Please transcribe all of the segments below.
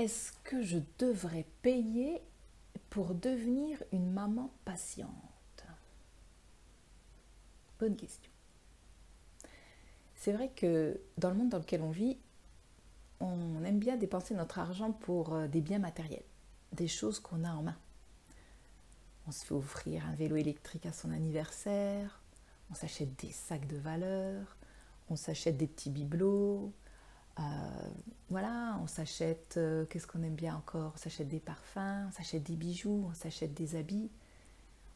est-ce que je devrais payer pour devenir une maman patiente? Bonne question. C'est vrai que dans le monde dans lequel on vit, on aime bien dépenser notre argent pour des biens matériels, des choses qu'on a en main. On se fait offrir un vélo électrique à son anniversaire, on s'achète des sacs de valeur, on s'achète des petits bibelots, voilà, on s'achète, qu'est-ce qu'on aime bien encore? On s'achète des parfums, on s'achète des bijoux, on s'achète des habits.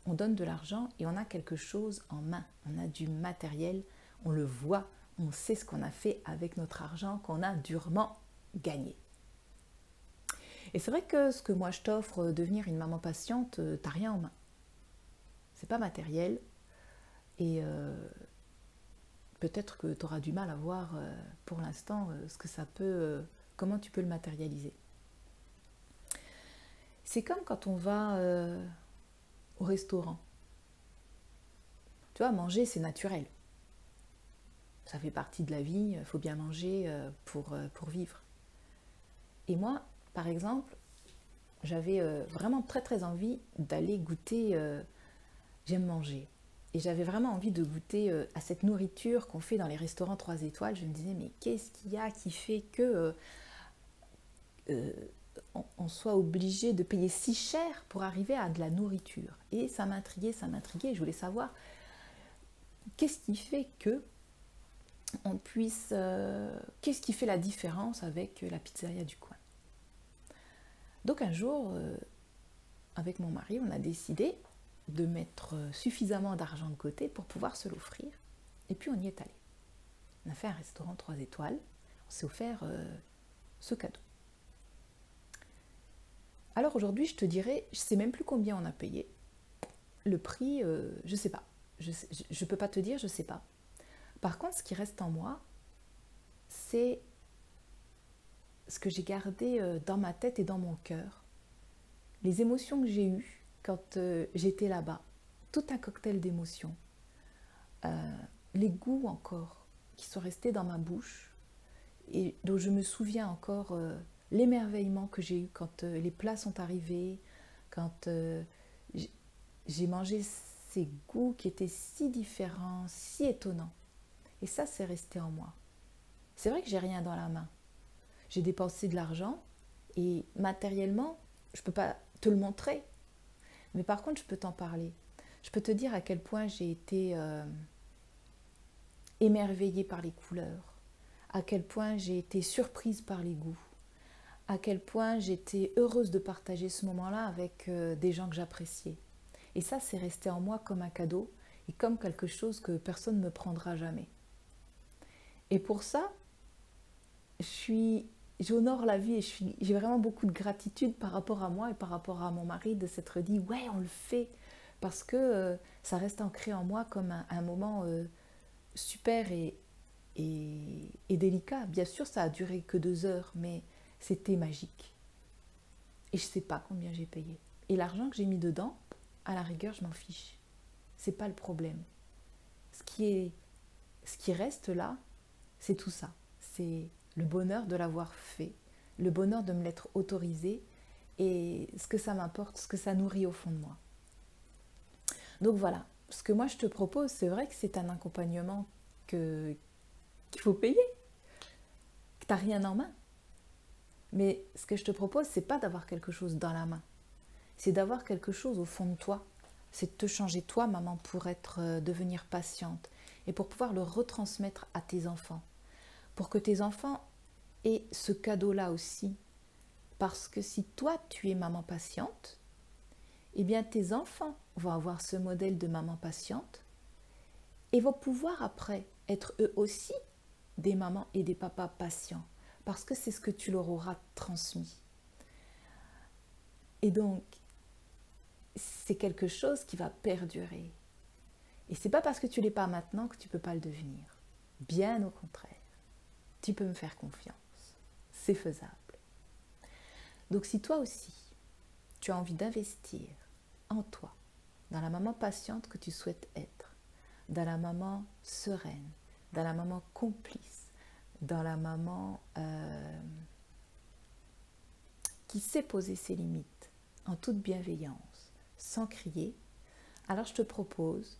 On donne de l'argent et on a quelque chose en main, on a du matériel, on le voit, on sait ce qu'on a fait avec notre argent qu'on a durement gagné. Et c'est vrai que ce que moi je t'offre, devenir une maman patiente, t'as rien en main. C'est pas matériel et peut-être que tu auras du mal à voir pour l'instant ce que ça peut, comment tu peux le matérialiser. C'est comme quand on va au restaurant. Tu vois, manger c'est naturel. Ça fait partie de la vie, il faut bien manger pour vivre. Et moi, par exemple, j'avais vraiment très très envie d'aller goûter, j'aime manger. Et j'avais vraiment envie de goûter à cette nourriture qu'on fait dans les restaurants 3 étoiles. Je me disais, mais qu'est-ce qu'il y a qui fait que on soit obligé de payer si cher pour arriver à de la nourriture? Et ça m'intriguait, je voulais savoir qu'est-ce qui fait que on puisse... qu'est-ce qui fait la différence avec la pizzeria du coin? Donc un jour, avec mon mari, on a décidé de mettre suffisamment d'argent de côté pour pouvoir se l'offrir. Et puis on y est allé. On a fait un restaurant 3 étoiles. On s'est offert ce cadeau. Alors aujourd'hui, je te dirais, je ne sais même plus combien on a payé. Le prix, je ne sais pas. Je ne peux pas te dire, je ne sais pas. Par contre, ce qui reste en moi, c'est ce que j'ai gardé dans ma tête et dans mon cœur. Les émotions que j'ai eues quand j'étais là-bas. Tout un cocktail d'émotions. Les goûts encore qui sont restés dans ma bouche et dont je me souviens encore l'émerveillement que j'ai eu quand les plats sont arrivés, quand j'ai mangé ces goûts qui étaient si différents, si étonnants. Et ça, c'est resté en moi. C'est vrai que j'ai rien dans la main. J'ai dépensé de l'argent et matériellement, je ne peux pas te le montrer. Mais par contre, je peux t'en parler. Je peux te dire à quel point j'ai été émerveillée par les couleurs, à quel point j'ai été surprise par les goûts, à quel point j'étais heureuse de partager ce moment-là avec des gens que j'appréciais. Et ça, c'est resté en moi comme un cadeau et comme quelque chose que personne ne me prendra jamais. Et pour ça, j'honore la vie et j'ai vraiment beaucoup de gratitude par rapport à moi et par rapport à mon mari de s'être dit « ouais, on le fait » parce que ça reste ancré en moi comme un moment super et délicat. Bien sûr, ça a duré que 2 heures, mais c'était magique. Et je ne sais pas combien j'ai payé. Et l'argent que j'ai mis dedans, à la rigueur, je m'en fiche. C'est pas le problème. Ce qui reste là, c'est tout ça. C'est le bonheur de l'avoir fait, le bonheur de me l'être autorisé et ce que ça m'apporte, ce que ça nourrit au fond de moi. Donc voilà, ce que moi je te propose, c'est vrai que c'est un accompagnement qu'il faut payer, que tu n'as rien en main. Mais ce que je te propose, c'est pas d'avoir quelque chose dans la main, c'est d'avoir quelque chose au fond de toi. C'est de te changer toi, maman, pour devenir patiente et pour pouvoir le retransmettre à tes enfants. Pour que tes enfants aient ce cadeau-là aussi. Parce que si toi, tu es maman patiente, eh bien tes enfants vont avoir ce modèle de maman patiente et vont pouvoir après être eux aussi des mamans et des papas patients. Parce que c'est ce que tu leur auras transmis. Et donc, c'est quelque chose qui va perdurer. Et c'est pas parce que tu l'es pas maintenant que tu peux pas le devenir. Bien au contraire. Tu peux me faire confiance. C'est faisable. Donc si toi aussi, tu as envie d'investir en toi, dans la maman patiente que tu souhaites être, dans la maman sereine, dans la maman complice, dans la maman qui sait poser ses limites en toute bienveillance, sans crier, alors je te propose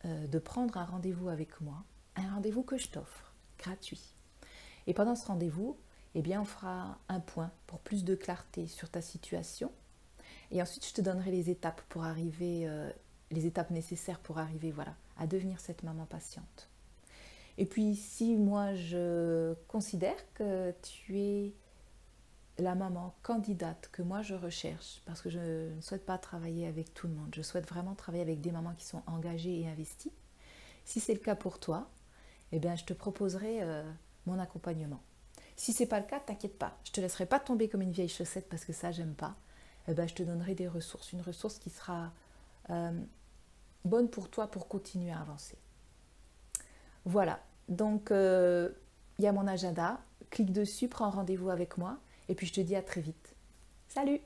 de prendre un rendez-vous avec moi, un rendez-vous que je t'offre, gratuit. Et pendant ce rendez-vous, eh bien, on fera un point pour plus de clarté sur ta situation. Et ensuite, je te donnerai les étapes pour arriver, les étapes nécessaires pour arriver, voilà, à devenir cette maman patiente. Et puis, si moi, je considère que tu es la maman candidate que moi je recherche, parce que je ne souhaite pas travailler avec tout le monde, je souhaite vraiment travailler avec des mamans qui sont engagées et investies. Si c'est le cas pour toi, eh bien, je te proposerai mon accompagnement. Si c'est pas le cas, t'inquiète pas, je te laisserai pas tomber comme une vieille chaussette parce que ça j'aime pas. Eh ben, je te donnerai des ressources, une ressource qui sera bonne pour toi pour continuer à avancer. Voilà, donc il y a mon agenda, clique dessus, prends rendez-vous avec moi et puis je te dis à très vite. Salut!